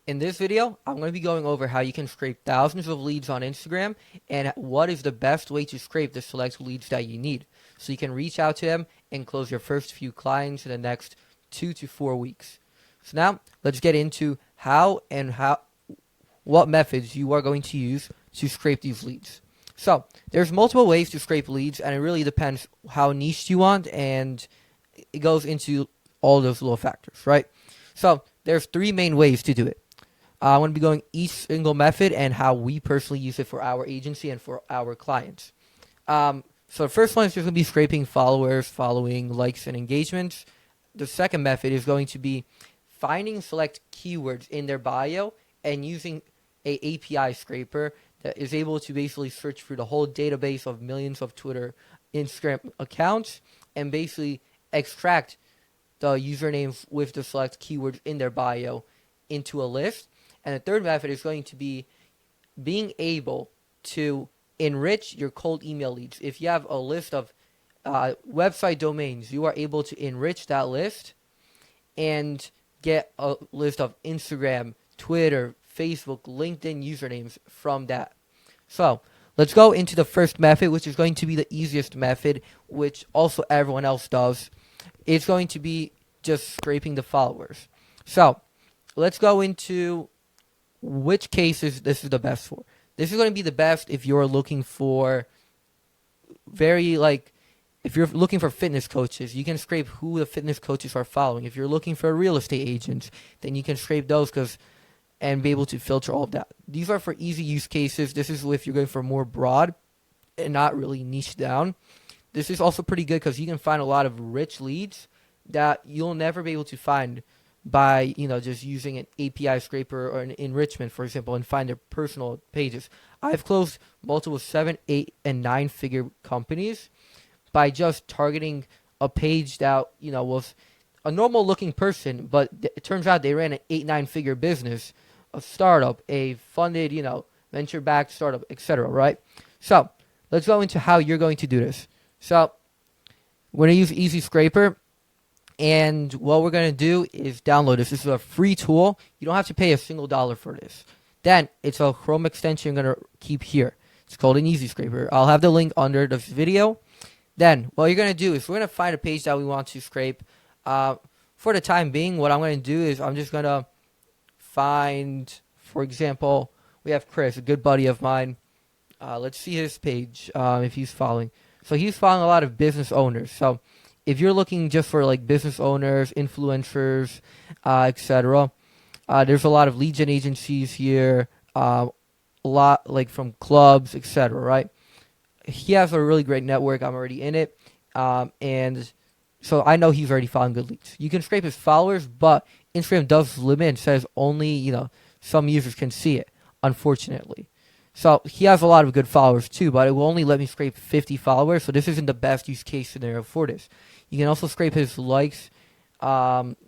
In this video, I'm going to be going over how you can scrape thousands of leads on Instagram and what is the best way to scrape the select leads that you need so you can reach out to them and close your first few clients in the next 2 to 4 weeks. So now let's get into what methods you are going to use to scrape these leads. So there's multiple ways to scrape leads, and it really depends how niche you want, and it goes into all those little factors, right? So there's 3 main ways to do it. I'm going to be going each single method and how we personally use it for our agency and for our clients. So the first one is just going to be scraping followers, following, likes, and engagements. The second method is going to be finding select keywords in their bio and using a API scraper that is able to basically search through the whole database of millions of Twitter, Instagram accounts and basically extract the usernames with the select keywords in their bio into a list. And the third method is going to be being able to enrich your cold email leads. If you have a list of website domains, you are able to enrich that list and get a list of Instagram, Twitter, Facebook, LinkedIn usernames from that. So let's go into the first method, which is going to be the easiest method, which also everyone else does. It's going to be just scraping the followers. So let's go into which cases this is the best for. This is going to be the best if you're looking for if you're looking for fitness coaches, you can scrape who the fitness coaches are following. If you're looking for real estate agents, then you can scrape those and be able to filter all of that. These are for easy use cases. This is if you're going for more broad and not really niche down. This is also pretty good because you can find a lot of rich leads that you'll never be able to find by just using an API scraper or an enrichment, for example, and find their personal pages. I've closed multiple 7, 8, and 9-figure companies by just targeting a page that was a normal looking person, but it turns out they ran an 8, 9-figure business, a startup, a funded venture backed startup, etc. Right? So let's go into how you're going to do this. So we're going to use Easy Scraper. And what we're going to do is download this. This is a free tool. You don't have to pay a single dollar for this. Then it's a Chrome extension you're going to keep here. It's called an Easy Scraper. I'll have the link under this video. Then what you're going to do is we're going to find a page that we want to scrape. For the time being, what I'm going to do is I'm just going to find, for example, we have Chris, a good buddy of mine. Let's see his page if he's following. So he's following a lot of business owners. So if you're looking just for business owners, influencers, etc., there's a lot of lead gen agencies here, a lot from clubs, etc. Right? He has a really great network. I'm already in it, and so I know he's already following good leads. You can scrape his followers, but Instagram does limit and says only some users can see it, unfortunately. So he has a lot of good followers too, but it will only let me scrape 50 followers. So this isn't the best use case scenario for this. You can also scrape his likes, videos.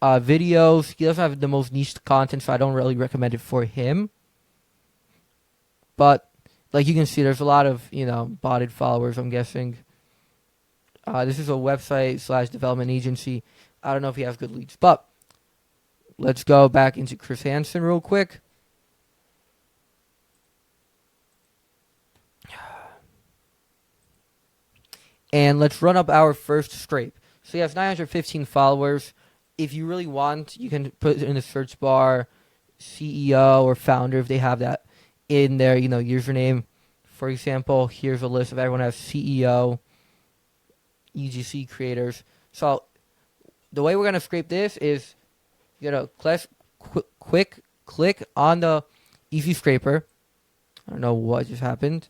He doesn't have the most niche content, so I don't really recommend it for him. But you can see, there's a lot of botted followers, I'm guessing. This is a website / development agency. I don't know if he has good leads, but let's go back into Chris Hansen real quick. And let's run up our first scrape. So he has 915 followers. If you really want, you can put in the search bar CEO or founder if they have that in their username. For example, here's a list of everyone who has CEO, UGC creators. So the way we're going to scrape this is click on the Easy Scraper. I don't know what just happened.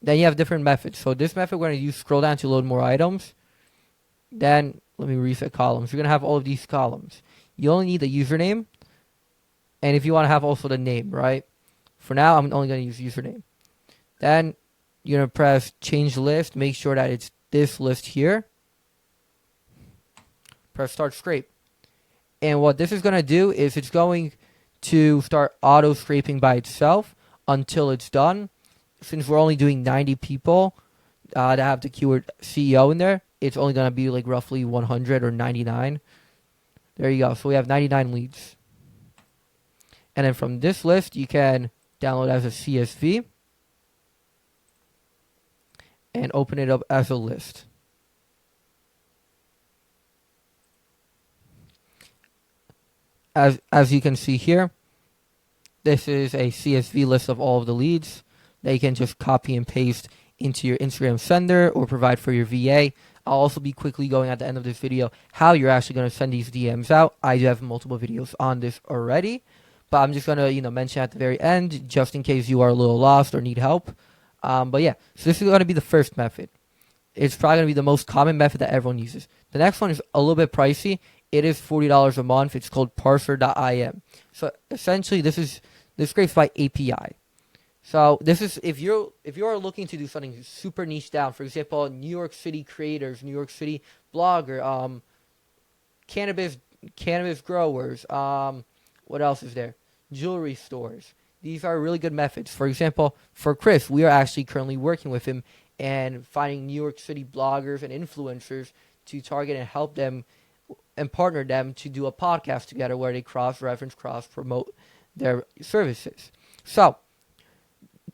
Then you have different methods. So this method we're going to use scroll down to load more items. Then let me reset columns. You're going to have all of these columns. You only need the username. And if you want to have also the name, right? For now, I'm only going to use username. Then you're going to press change list. Make sure that it's this list here. Press start scrape. And what this is going to do is it's going to start auto scraping by itself until it's done. Since we're only doing 90 people that have the keyword CEO in there, it's only going to be roughly 100 or 99. There you go. So we have 99 leads. And then from this list, you can download as a CSV and open it up as a list. As you can see here, this is a CSV list of all of the leads that you can just copy and paste into your Instagram sender or provide for your VA. I'll also be quickly going at the end of this video how you're actually going to send these DMs out. I do have multiple videos on this already, but I'm just going to mention at the very end just in case you are a little lost or need help. But yeah, so this is going to be the first method. It's probably going to be the most common method that everyone uses. The next one is a little bit pricey. It is $40 a month. It's called Parser.Im. So essentially, this scrapes by API. So this is if you are looking to do something super niche down. For example, New York City creators, New York City blogger, cannabis growers. What else is there? Jewelry stores. These are really good methods. For example, for Chris, we are actually currently working with him and finding New York City bloggers and influencers to target and help them and partner them to do a podcast together where they cross-reference, cross-promote their services. So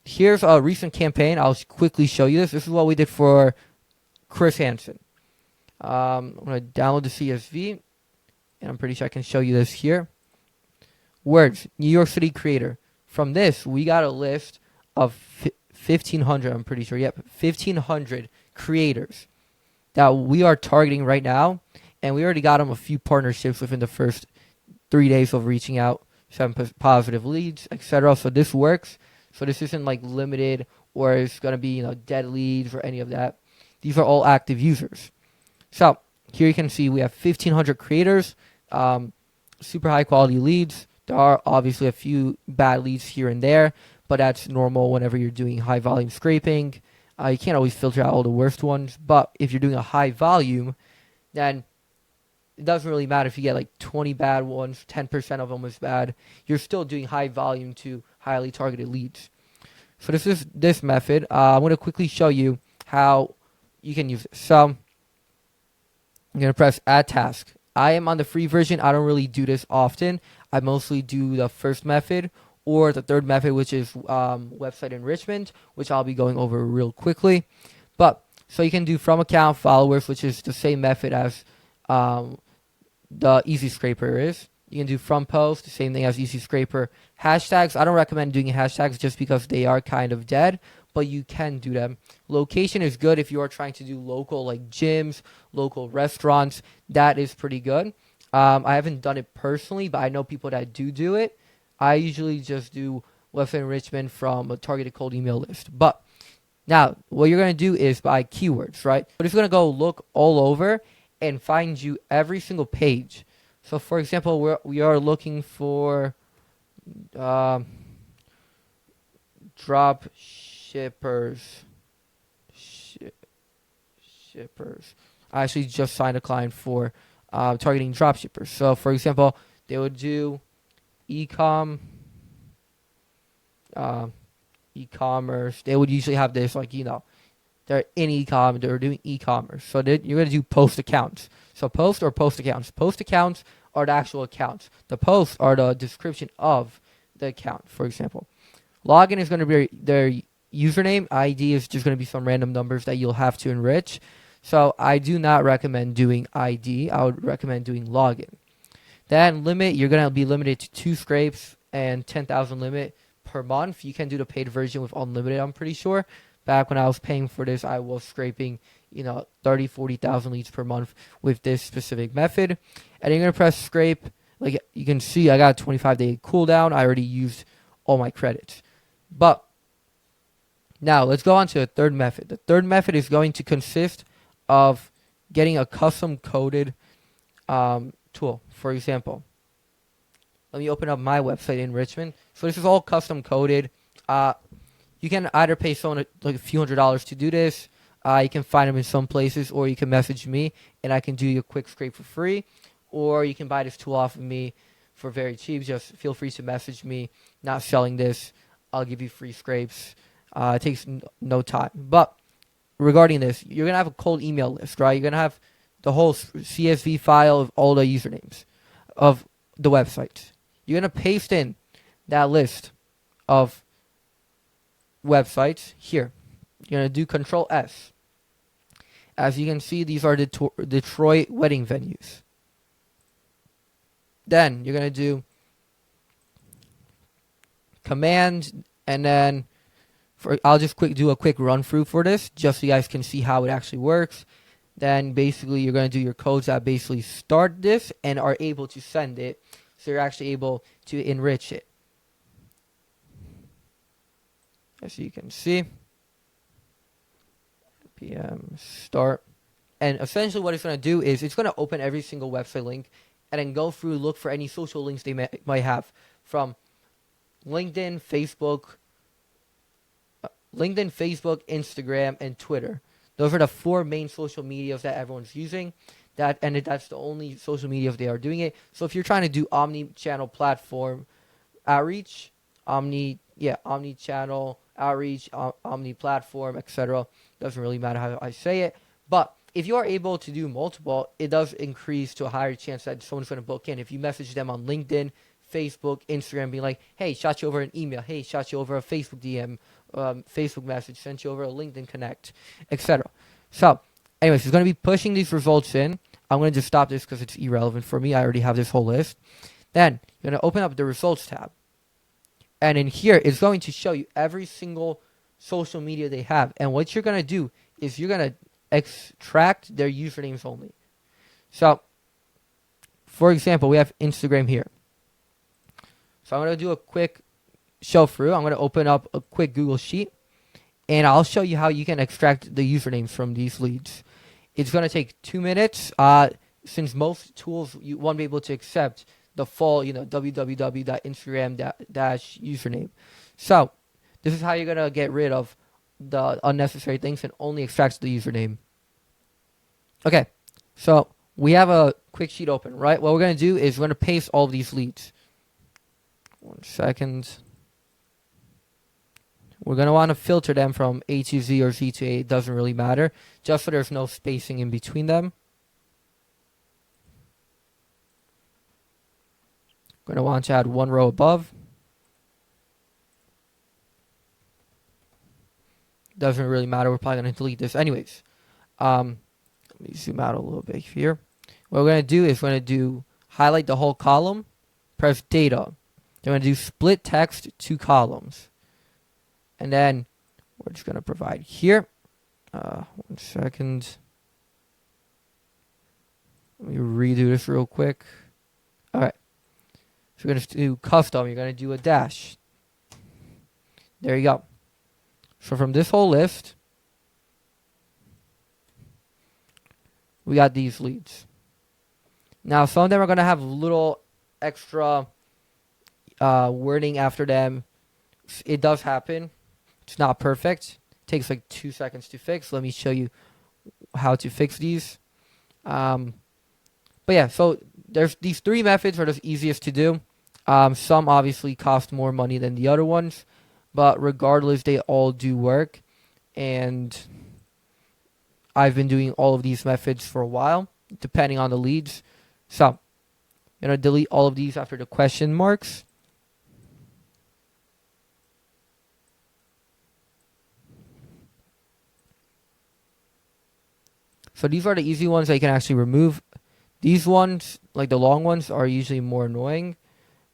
here's a recent campaign. I'll quickly show you this. This is what we did for Chris Hansen. I'm going to download the CSV, and I'm pretty sure I can show you this here. Words, New York City creator. From this, we got a list of 1,500, I'm pretty sure. Yep, 1,500 creators that we are targeting right now. And we already got them a few partnerships within the first 3 days of reaching out, 7 positive leads, etc. So this works. So this isn't like limited or it's going to be dead leads or any of that. These are all active users. So here you can see we have 1,500 creators, super high quality leads. There are obviously a few bad leads here and there, but that's normal whenever you're doing high volume scraping. You can't always filter out all the worst ones, but if you're doing a high volume, then it doesn't really matter if you get like 20 bad ones, 10% of them is bad. You're still doing high volume to highly targeted leads. So this is this method. I'm going to quickly show you how you can use it. So I'm going to press add task. I am on the free version. I don't really do this often. I mostly do the first method or the third method, which is website enrichment, which I'll be going over real quickly. But so you can do from account followers, which is the same method as the Easy Scraper is. You can do from post, the same thing as Easy Scraper. Hashtags, I don't recommend doing hashtags just because they are kind of dead, but you can do them. Location is good if you are trying to do local like gyms, local restaurants. That is pretty good. I haven't done it personally, but I know people that do it. I usually just do website enrichment from a targeted cold email list. But now, what you're going to do is by keywords, right? We're just going to go look all over and find you every single page. So, for example, we are looking for drop shippers. I actually just signed a client for targeting drop shippers. So, for example, they would do e-commerce. They would usually have this they're in e-com, they're doing e-commerce. So you're going to do post accounts. So post or post accounts. Post accounts are the actual accounts. The posts are the description of the account, for example. Login is going to be their username. ID is just going to be some random numbers that you'll have to enrich. So I do not recommend doing ID. I would recommend doing login. Then limit, you're going to be limited to 2 scrapes and 10,000 limit per month. You can do the paid version with unlimited, I'm pretty sure. Back when I was paying for this, I was scraping, 30, 40,000 leads per month with this specific method. And you're going to press scrape. Like you can see, I got a 25-day cooldown. I already used all my credits. But now let's go on to the third method. The third method is going to consist of getting a custom coded tool. For example, let me open up my website enrichment. So this is all custom coded. You can either pay someone like a few $100s to do this. You can find them in some places, or you can message me and I can do you a quick scrape for free. Or you can buy this tool off of me for very cheap. Just feel free to message me. Not selling this. I'll give you free scrapes. It takes no time. But regarding this, you're going to have a cold email list, right? You're going to have the whole CSV file of all the usernames of the websites. You're going to paste in that list of websites here. You're going to do Control S. As you can see, these are Detroit wedding venues. Then you're going to do Command, and then I'll just do a quick run through for this, just so you guys can see how it actually works. Then basically you're going to do your codes that basically start this and are able to send it, so you're actually able to enrich it. As you can see, PM start. And essentially what it's going to do is it's going to open every single website link and then go through, look for any social links they might have from LinkedIn, Facebook, Instagram, and Twitter. Those are the 4 main social medias that everyone's using. That's the only social media they are doing it. So if you're trying to do omni-channel platform outreach, omni-channel outreach, omni-platform, etc. Doesn't really matter how I say it. But if you are able to do multiple, it does increase to a higher chance that someone's going to book in. If you message them on LinkedIn, Facebook, Instagram, being like, hey, shot you over an email. Hey, shot you over a Facebook DM, Facebook message, sent you over a LinkedIn Connect, etc. So, anyways, he's going to be pushing these results in. I'm going to just stop this because it's irrelevant for me. I already have this whole list. Then, you're going to open up the results tab. And in here, it's going to show you every single social media they have. And what you're going to do is you're going to extract their usernames only. So, for example, we have Instagram here. So I'm going to do a quick show through. I'm going to open up a quick Google Sheet, and I'll show you how you can extract the usernames from these leads. It's going to take 2 minutes. Since most tools you won't be able to accept the full, www.instagram-username. So this is how you're going to get rid of the unnecessary things and only extract the username. Okay, so we have a quick sheet open, right? What we're going to do is we're going to paste all of these leads. 1 second. We're going to want to filter them from A to Z or Z to A. It doesn't really matter, just so there's no spacing in between them. Going to want to add 1 row above. Doesn't really matter. We're probably going to delete this anyways. Let me zoom out a little bit here. What we're going to do is we're going to highlight the whole column, press data. Then we're going to do split text 2 columns. And then we're just going to provide here. 1 second. Let me redo this real quick. All right. So we're going to do custom. You're going to do a dash. There you go. So from this whole list, we got these leads. Now, some of them are going to have little extra wording after them. It does happen. It's not perfect. It takes like 2 seconds to fix. Let me show you how to fix these. But yeah, so there's these 3 methods are the easiest to do. Some obviously cost more money than the other ones, but regardless, they all do work. And I've been doing all of these methods for a while, depending on the leads. So, I'm going to delete all of these after the question marks. So these are the easy ones that you can actually remove. These ones, like the long ones, are usually more annoying.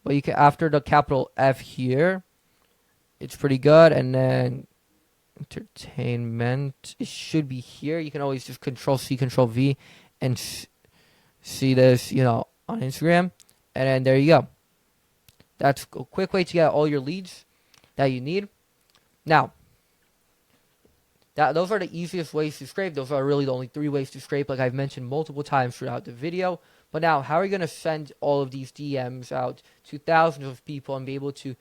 But you can, after the capital F here, it's pretty good. And then entertainment, it should be here. You can always just Control C, Control V, and see this, on Instagram. And then there you go. That's a quick way to get all your leads that you need. Now, those are the easiest ways to scrape. Those are really the only 3 ways to scrape, like I've mentioned multiple times throughout the video. But now, how are you going to send all of these DMs out to thousands of people and be able to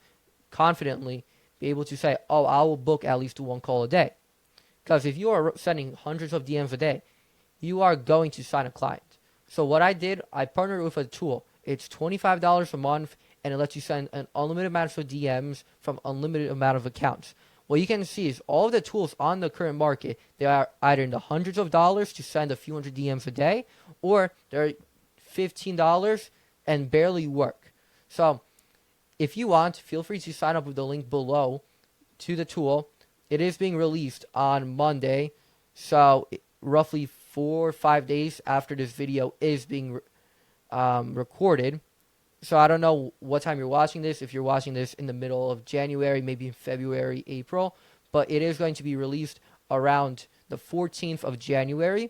confidently be able to say, oh, I will book at least 1 call a day? Because if you are sending hundreds of DMs a day, you are going to sign a client. So what I did, I partnered with a tool. It's $25 a month, and it lets you send an unlimited amount of DMs from unlimited amount of accounts. What you can see is all of the tools on the current market, they are either in the hundreds of dollars to send a few hundred DMs a day, or they're $15 and barely work. So if you want, feel free to sign up with the link below to the tool. It is being released on Monday, so roughly 4 or 5 days after this video is being recorded. So I don't know what time you're watching this, if you're watching this in the middle of January, maybe in February, April, but it is going to be released around the 14th of January.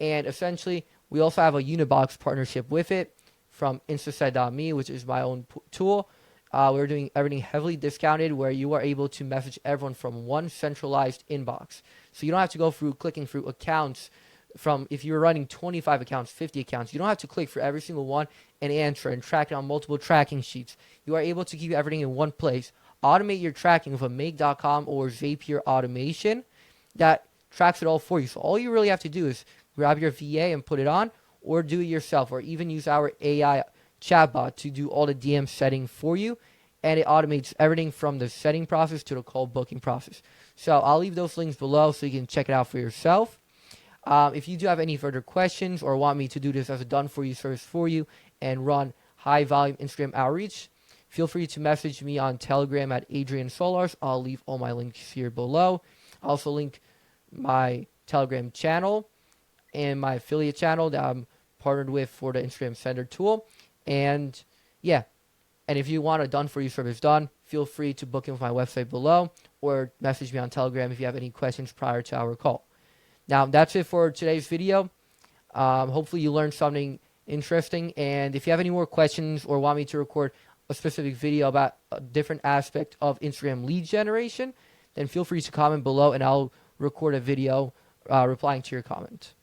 And essentially, we also have a Unibox partnership with it from Instaset.me, which is my own tool. We're doing everything heavily discounted where you are able to message everyone from one centralized inbox. So you don't have to go through clicking through accounts from, if you're running 25 accounts, 50 accounts, you don't have to click for every single one and answer and track it on multiple tracking sheets. You are able to keep everything in one place. Automate your tracking with a Make.com or Zapier automation that tracks it all for you. So all you really have to do is grab your VA and put it on, or do it yourself, or even use our AI chatbot to do all the DM setting for you, and it automates everything from the setting process to the call booking process. So I'll leave those links below so you can check it out for yourself. If you do have any further questions or want me to do this as a done-for-you service for you and run high-volume Instagram outreach, feel free to message me on Telegram at Adrian Solars. I'll leave all my links here below. I'll also link my Telegram channel and my affiliate channel that I'm partnered with for the Instagram Sender tool. And yeah, and if you want a done-for-you service done, feel free to book in with my website below or message me on Telegram if you have any questions prior to our call. Now, that's it for today's video. Hopefully you learned something interesting. And if you have any more questions or want me to record a specific video about a different aspect of Instagram lead generation, then feel free to comment below and I'll record a video replying to your comment.